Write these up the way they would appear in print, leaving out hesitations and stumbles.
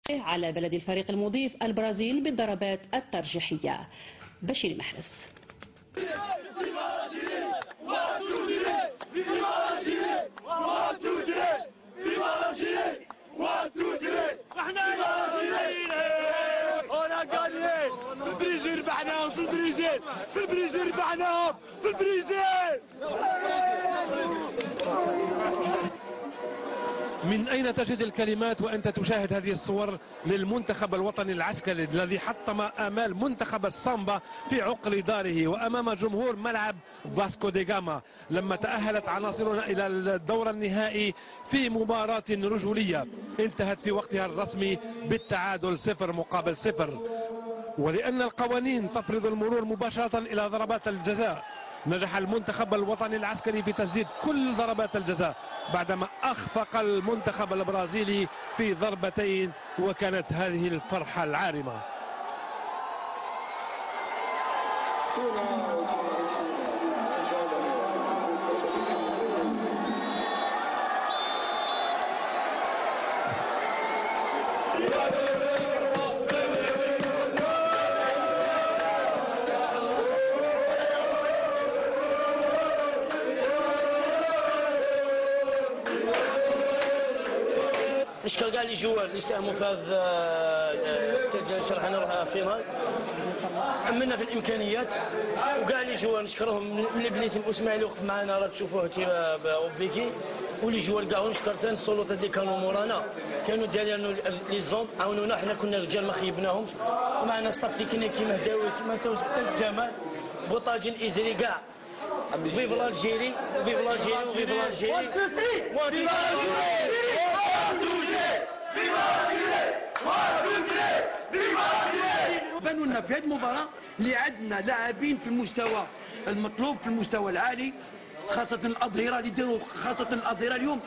على بلد الفريق المضيف البرازيل بالضربات الترجيحية. بشير محرز. في البرازيل ربحناهم، في البرازيل ربحناهم، في البرازيل. من أين تجد الكلمات وأنت تشاهد هذه الصور للمنتخب الوطني العسكري الذي حطم آمال منتخب السامبا في عقر داره وأمام جمهور ملعب فاسكو دي غاما لما تأهلت عناصرنا إلى الدور النهائي في مباراة رجولية انتهت في وقتها الرسمي بالتعادل 0-0. ولأن القوانين تفرض المرور مباشرة إلى ضربات الجزاء، نجح المنتخب الوطني العسكري في تسديد كل ضربات الجزاء بعدما أخفق المنتخب البرازيلي في ضربتين، وكانت هذه الفرحة العارمة. نشكر كاع لي جوار اللي ساهموا في هذا كاس شرحنا نروح فينال، عملنا في الامكانيات وكاع لي جوار نشكرهم من بليسم اسماعيل وقف معنا راه تشوفوه كيما اوبيكي ولي جوار كاع، ونشكر ثاني السلطات اللي كانوا مورانا كانوا دايرين لي زوم عاونونا، حنا كنا رجال ما خيبناهمش، ومعنا ستاف تكنيك كيما هداوي كيما نساوش حتى الجمال بوطاجي الازري كاع. فيف الجيري وفيف الجيري وفيف الجيري. بانوا لنا في هذه المباراه اللي عندنا لاعبين في المستوى المطلوب، في المستوى العالي، خاصه الاظهره اللي داروا، خاصه الاظهره اليوم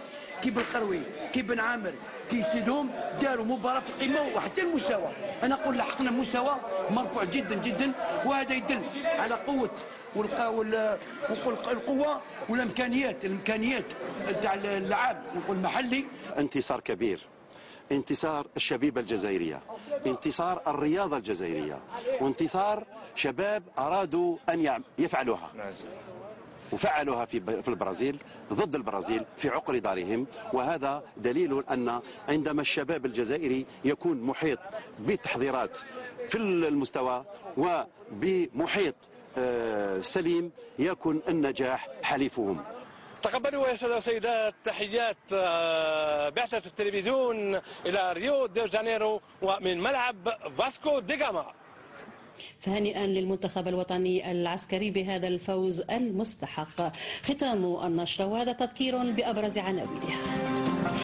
كي بالقروي كي بن عامر كي سيدوم داروا مباراه في القمه وحتى المستوى. انا نقول لحقنا مستوى مرفوع جدا جدا، وهذا يدل على قوه القوه والامكانيات تاع اللعاب نقول المحلي. انتصار كبير، انتصار الشبيبة الجزائرية، انتصار الرياضة الجزائرية، وانتصار شباب أرادوا أن يفعلوها وفعلوها في البرازيل ضد البرازيل في عقر دارهم. وهذا دليل أن عندما الشباب الجزائري يكون محيط بالتحضيرات في المستوى وبمحيط سليم يكون النجاح حليفهم. تقبلوا يا سادة وسيدات تحيات بعثة التلفزيون إلى ريو دي جانيرو ومن ملعب فاسكو دي غاما. فهنيئا للمنتخب الوطني العسكري بهذا الفوز المستحق. ختام النشرة وهذا تذكير بأبرز عناوينها.